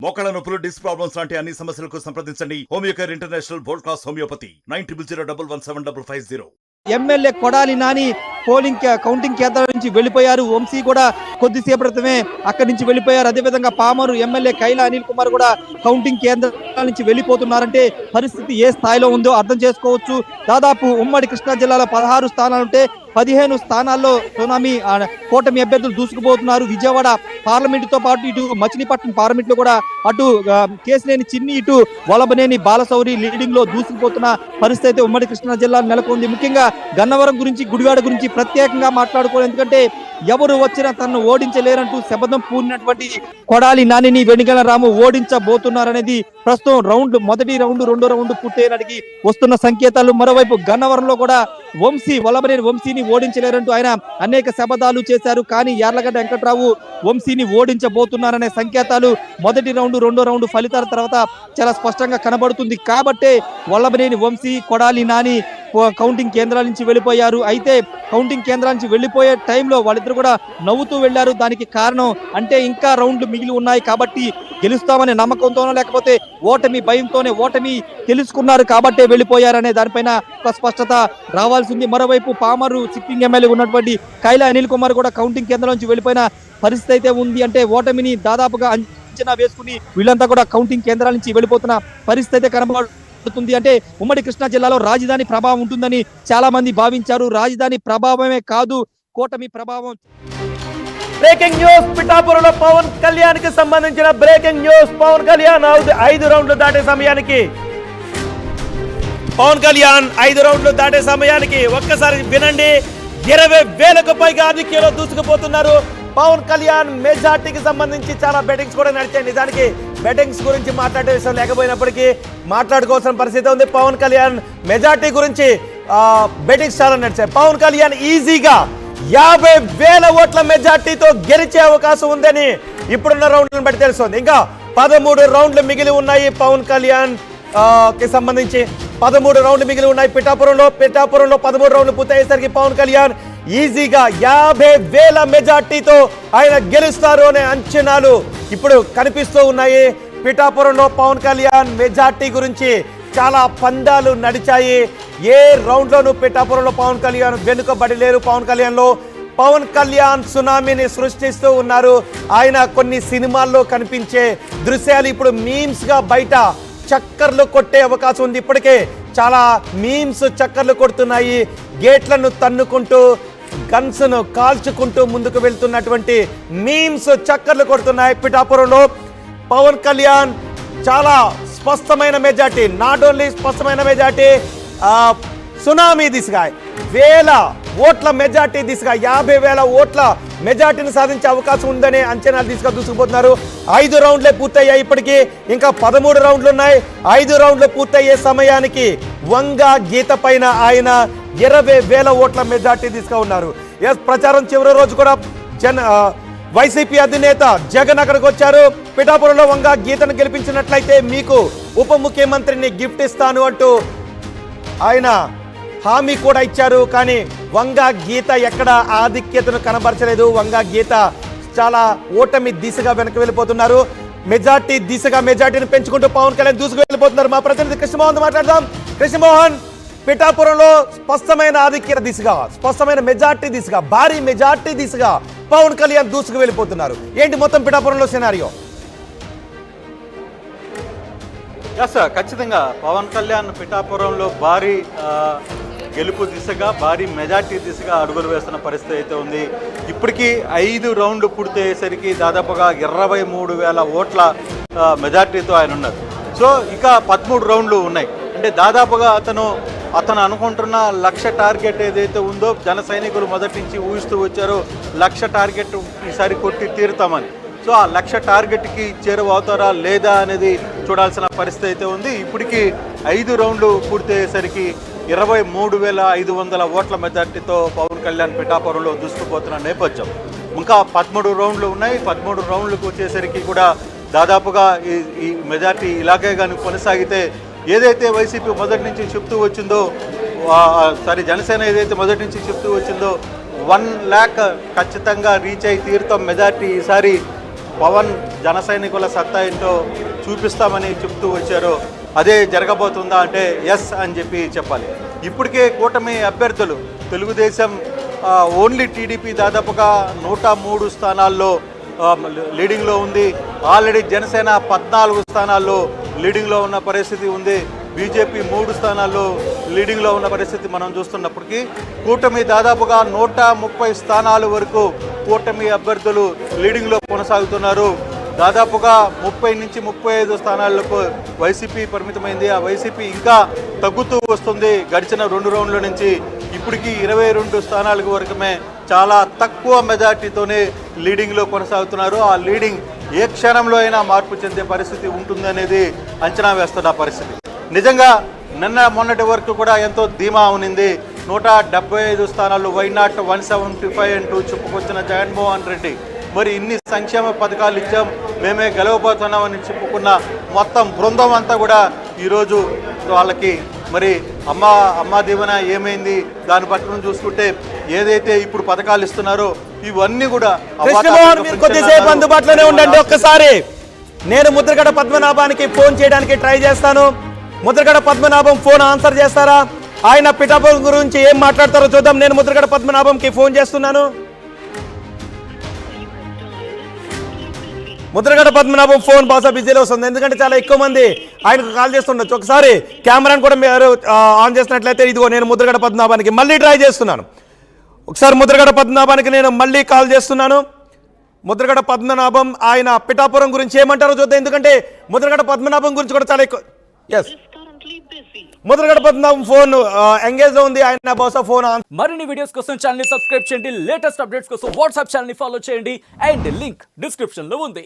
మోకాళ్ళ నొప్పులు, disc problems లాంటి అన్ని సమస్యలకు సంప్రదించండి Homeocare international world class homeopathy 9001171550. MLA Kodali Nani counting కేంద్రాల నుంచి వెళ్ళిపోయారు. వంశీ కూడా కొద్దిసేపటి క్రితమే అక్కడి నుంచి వెళ్ళిపోయారు. అదేవిధంగా పామరు ఎమ్మెల్యే కైలా అనిల్ కుమార్ కూడా కౌంటింగ్ కేంద్రాల నుంచి వెళ్ళిపోతున్నారంటే పరిస్థితి ఏ స్థాయిలో ఉందో అర్థం చేసుకోవచ్చు. దాదాపు ఉమ్మడి కృష్ణా జిల్లాలో 16 స్థానాలుంటే 15 స్థానాల్లో సునామీ కూటమి అభ్యర్థులు దూసుకుపోతున్నారు. విజయవాడ పార్లమెంటుతో పాటు ఇటు మచిలీపట్నం పార్లమెంట్ లో కూడా అటు కేసినేని చిన్ని, ఇటు వలభనేని బాలశౌరి లీడింగ్ లో దూసుకుపోతున్న పరిస్థితి ఉమ్మడి కృష్ణా జిల్లా నెలకొంది. ముఖ్యంగా గన్నవరం గురించి, గుడివాడ గురించి ప్రత్యేకంగా మాట్లాడుకోవాలి. ఎందుకంటే ఎవరు వచ్చినా తనను ఓడించలేరంటూ శపథం పూనినటువంటి కొడాలి నానిని వెనిగల రాము ఓడించబోతున్నారనేది ప్రస్తుతం మొదటి రౌండ్, రెండో రౌండ్ పూర్తయినటికి వస్తున్న సంకేతాలు. మరోవైపు గన్నవరంలో కూడా వలభనేని వంశీని ఓడించలేరంటూ ఆయన అనేక శపథాలు చేశారు. కానీ యార్లగడ్డ వెంకట్రావు వంశీని ఓడించబోతున్నారనే సంకేతాలు మొదటి రౌండ్, రెండో రౌండ్ ఫలితాల తర్వాత చాలా స్పష్టంగా కనబడుతుంది. కాబట్టే వల్లభనేని వంశీ, కొడాలి నాని కౌంటింగ్ కేంద్రాల నుంచి వెళ్ళిపోయారు. అయితే కౌంటింగ్ కేంద్రాల నుంచి వెళ్ళిపోయే టైంలో వాళ్ళిద్దరు కూడా నవ్వుతూ వెళ్లారు. దానికి కారణం అంటే ఇంకా రౌండ్లు మిగిలి ఉన్నాయి కాబట్టి గెలుస్తామనే నమ్మకంతోనో లేకపోతే ఓటమి భయంతోనే ఓటమి తెలుసుకున్నారు కాబట్టే వెళ్ళిపోయారనే దానిపైన ఒక స్పష్టత రావాల్సింది. మరోవైపు పామరు సిట్టింగ్ ఎమ్మెల్యే ఉన్నటువంటి కైలా అనిల్ కుమార్ కూడా కౌంటింగ్ కేంద్రం నుంచి వెళ్ళిపోయిన పరిస్థితి అయితే ఉంది. అంటే ఓటమిని దాదాపుగా అంచనా వేసుకుని వీళ్ళంతా కూడా కౌంటింగ్ కేంద్రాల నుంచి వెళ్ళిపోతున్న పరిస్థితి అయితే కనబడుతుంది. అంటే ఉమ్మడి కృష్ణా జిల్లాలో రాజధాని ప్రభావం ఉంటుందని చాలా మంది భావించారు. రాజధాని ప్రభావమే కాదు, కూటమి ప్రభావం. బ్రేకింగ్ న్యూస్, పిఠాపురంలో పవన్ కళ్యాణ్ కి సంబంధించిన బ్రేకింగ్ న్యూస్. పవన్ కళ్యాణ్ 5 రౌండ్లు దాటే సమయానికి ఒక్కసారి వినండి, 20,000కు పైగా ఆధిక్యంలో దూసుకుపోతున్నారు పవన్ కళ్యాణ్. మెజార్టీకి సంబంధించి చాలా బెట్టింగ్స్ కూడా నడిచాయి. నిజానికి బెట్టింగ్స్ గురించి మాట్లాడే విషయం లేకపోయినప్పటికీ మాట్లాడుకోవాల్సిన పరిస్థితి ఉంది. పవన్ కళ్యాణ్ మెజార్టీ గురించి బెట్టింగ్స్ చాలా నడిచాయి. పవన్ కళ్యాణ్ ఈజీగా 50,000 ఓట్ల మెజార్టీతో గెలిచే అవకాశం ఉందని ఇప్పుడున్న రౌండ్లను బట్టి తెలుస్తుంది. ఇంకా 13 రౌండ్లు మిగిలి ఉన్నాయి పవన్ కళ్యాణ్ కి సంబంధించి. 13 రౌండ్లు మిగిలి ఉన్నాయి పిఠాపురంలో 13 రౌండ్లు పూర్తయ్యేసరికి పవన్ కళ్యాణ్ ఈజీగా 50,000 మెజార్టీతో ఆయన గెలుస్తారు అనే అంచనాలు ఇప్పుడు కనిపిస్తూ ఉన్నాయి. పిఠాపురంలో పవన్ కళ్యాణ్ మెజార్టీ గురించి చాలా పందాలు నడిచాయి. ఏ రౌండ్లోనూ పిఠాపురంలో పవన్ కళ్యాణ్ వెనుకబడి లేరు. పవన్ కళ్యాణ్ సునామీని సృష్టిస్తూ ఉన్నారు. ఆయన కొన్ని సినిమాల్లో కనిపించే దృశ్యాలు ఇప్పుడు మీమ్స్ గా బయట చక్కర్లు కొట్టే అవకాశం ఉంది. ఇప్పటికే చాలా మీమ్స్ చక్కర్లు కొడుతున్నాయి. గేట్లను తన్నుకుంటూ, గన్స్ ను కాల్చుకుంటూ ముందుకు వెళ్తున్నటువంటి మీమ్స్ చక్కర్లు కొడుతున్నాయి. పిఠాపురంలో పవన్ కళ్యాణ్ చాలా స్పష్టమైన మెజార్టీ, నాట్ ఓన్లీ స్పష్టమైన మెజార్టీ, సునామీ దిశగా 1000 ఓట్ల మెజార్టీ దిశగా 50,000 ఓట్ల మెజార్టీని సాధించే అవకాశం ఉందనే అంచనాలు దిశగా దూసుకుపోతున్నారు. 5 రౌండ్లే పూర్తయ్యాయి. ఇప్పటికీ ఇంకా 13 రౌండ్లు ఉన్నాయి. 5 రౌండ్లు పూర్తయ్యే సమయానికి వంగ గీత పైన ఆయన 20,000 ఓట్ల మెజార్టీ దిశగా ఉన్నారు. ప్రచారం చివరి రోజు కూడా వైసీపీ అధినేత జగన్ అక్కడికి వచ్చారు. పిఠాపురంలో వంగ గీతను గెలిపించినట్లయితే మీకు ఉప ముఖ్యమంత్రిని గిఫ్ట్ ఇస్తాను అంటూ ఆయన హామీ కూడా ఇచ్చారు. కానీ వంగ గీత ఎక్కడ ఆధిక్యతను కనబరచలేదు. వంగ గీత చాలా ఓటమి దిశగా వెనక్కి వెళ్ళిపోతున్నారు. మెజార్టీ దిశగా మెజార్టీని పెంచుకుంటూ పవన్ కళ్యాణ్ దూసుకు వెళ్ళిపోతున్నారు. మా ప్రతినిధి కృష్ణమోహన్ మాట్లాడదాం. కృష్ణమోహన్, పిఠాపురంలో స్పష్టమైన ఆధిక్యత దిశగా, స్పష్టమైన మెజార్టీ దిశగా, భారీ మెజార్టీ దిశగా పవన్ కళ్యాణ్ దూసుకు వెళ్ళిపోతున్నారు. ఏంటి మొత్తం పిఠాపురంలో సినారియో? ఖచ్చితంగా పవన్ కళ్యాణ్ పిఠాపురంలో భారీ గెలుపు దిశగా, భారీ మెజార్టీ దిశగా అడుగులు వేస్తున్న పరిస్థితి అయితే ఉంది. ఇప్పటికీ 5 రౌండ్లు పూర్తయ్యేసరికి దాదాపుగా 23,000 ఓట్ల మెజార్టీతో ఆయన ఉన్నారు. సో ఇక 13 రౌండ్లు ఉన్నాయి. అంటే దాదాపుగా అతను అనుకుంటున్న 1,00,000 టార్గెట్ ఏదైతే ఉందో, జన సైనికులు మొదటి నుంచి ఊహిస్తూ వచ్చారో 1,00,000 టార్గెట్ ఈసారి కొట్టి తీరుతామని. సో ఆ 1,00,000 టార్గెట్కి చేరువవుతారా లేదా అనేది చూడాల్సిన పరిస్థితి అయితే ఉంది. ఇప్పటికీ 5 రౌండ్లు పూర్తయ్యేసరికి 23,500 ఓట్ల మెజార్టీతో పవన్ కళ్యాణ్ పిఠాపురంలో దూసుకుపోతున్న నేపథ్యం. ఇంకా 13 రౌండ్లు ఉన్నాయి. 13 రౌండ్లకు వచ్చేసరికి కూడా దాదాపుగా ఈ మెజార్టీ ఇలాగే కానీ కొనసాగితే, ఏదైతే వైసీపీ మొదటి నుంచి చెప్తూ వచ్చిందో, జనసేన ఏదైతే మొదటి నుంచి చెప్తూ వచ్చిందో 1 lakh ఖచ్చితంగా రీచ్ అయి తీరుతాం మెజార్టీ ఈసారి పవన్ జన సైనికుల సత్తా ఏంటో చూపిస్తామని చెప్తూ వచ్చారో అదే జరగబోతుందా అంటే ఎస్ అని చెప్పి చెప్పాలి. ఇప్పటికే కూటమి అభ్యర్థులు తెలుగుదేశం ఓన్లీ టీడీపీ దాదాపుగా 103 స్థానాల్లో లీడింగ్లో ఉంది. ఆల్రెడీ జనసేన 14 స్థానాల్లో లీడింగ్లో ఉన్న పరిస్థితి ఉంది. బీజేపీ 3 స్థానాల్లో లీడింగ్లో ఉన్న పరిస్థితి మనం చూస్తున్నప్పటికీ కూటమి దాదాపుగా 130 స్థానాల వరకు కూటమి అభ్యర్థులు లీడింగ్లో కొనసాగుతున్నారు. దాదాపుగా 30 నుంచి 35 స్థానాలకు వైసీపీ పరిమితమైంది. ఆ వైసీపీ ఇంకా తగ్గుతూ వస్తుంది. గడిచిన 2 రౌండ్ల నుంచి ఇప్పటికీ 22 స్థానాలకు వరకుమే చాలా తక్కువ మెజార్టీతోనే లీడింగ్లో కొనసాగుతున్నారు. ఆ లీడింగ్ ఏ క్షణంలో అయినా మార్పు చెందే పరిస్థితి ఉంటుందనేది అంచనా వేస్తున్న పరిస్థితి. నిజంగా నిన్న మొన్నటి వరకు కూడా ఎంతో ధీమా ఉనింది. 175 స్థానాలు వైనాట్ 175 అంటూ చెప్పుకొచ్చిన జగన్మోహన్ రెడ్డి మరి ఇన్ని సంక్షేమ పథకాలు ఇచ్చాం, మేమే గెలవబోతున్నామని చెప్పుకున్న మొత్తం బృందం అంతా కూడా ఈరోజు వాళ్ళకి మరి అమ్మా దీవెన ఏమైంది, దాని పట్ల చూసుకుంటే ఏదైతే ఇప్పుడు పథకాలు ఇస్తున్నారో ఇవన్నీ కూడా కృష్ణమోహన్ మీరు కొద్దిసేపు అందుబాటులోనే ఉండండి. ఒక్కసారి నేను ముద్రగడ పద్మనాభానికి ఫోన్ చేయడానికి ట్రై చేస్తాను. ముద్రగడ పద్మనాభం ఫోన్ ఆన్సర్ చేస్తారా? ఆయన పిఠాపురం గురించి ఏం మాట్లాడతారో చూద్దాం. నేను ముద్రగడ పద్మనాభంకి ఫోన్ చేస్తున్నాను. ముద్రగడ పద్మనాభం ఫోన్ బాగా బిజీలో వస్తుంది, ఎందుకంటే చాలా ఎక్కువ మంది ఆయనకు కాల్ చేస్తుండొచ్చు. ఒకసారి కెమెరాను కూడా మీరు ఆన్ చేసినట్లయితే ఇదిగో నేను ముద్రగడ పద్మనాభానికి మళ్ళీ ట్రై చేస్తున్నాను. ఒకసారి ముద్రగడ పద్మనాభానికి నేను మళ్ళీ కాల్ చేస్తున్నాను. ముద్రగడ పద్మనాభం ఆయన పిఠాపురం గురించి ఏమంటారో చూద్దాం, ఎందుకంటే ముద్రగడ పద్మనాభం గురించి కూడా చాలా ఎక్కువ. Yes, Mudragada Padmanabham phone engage లో ఉంది. ఆయన బహుశా ఫోన్ ఆన్. మరిన్ని వీడియోస్ కోసం ఛానల్ ని సబ్స్క్రైబ్ చేయండి. లేటెస్ట్ అప్డేట్స్ కోసం వాట్సాప్ ఛానల్ ని ఫాలో చేయండి. అండ్ లింక్ డిస్క్రిప్షన్ లో ఉంది.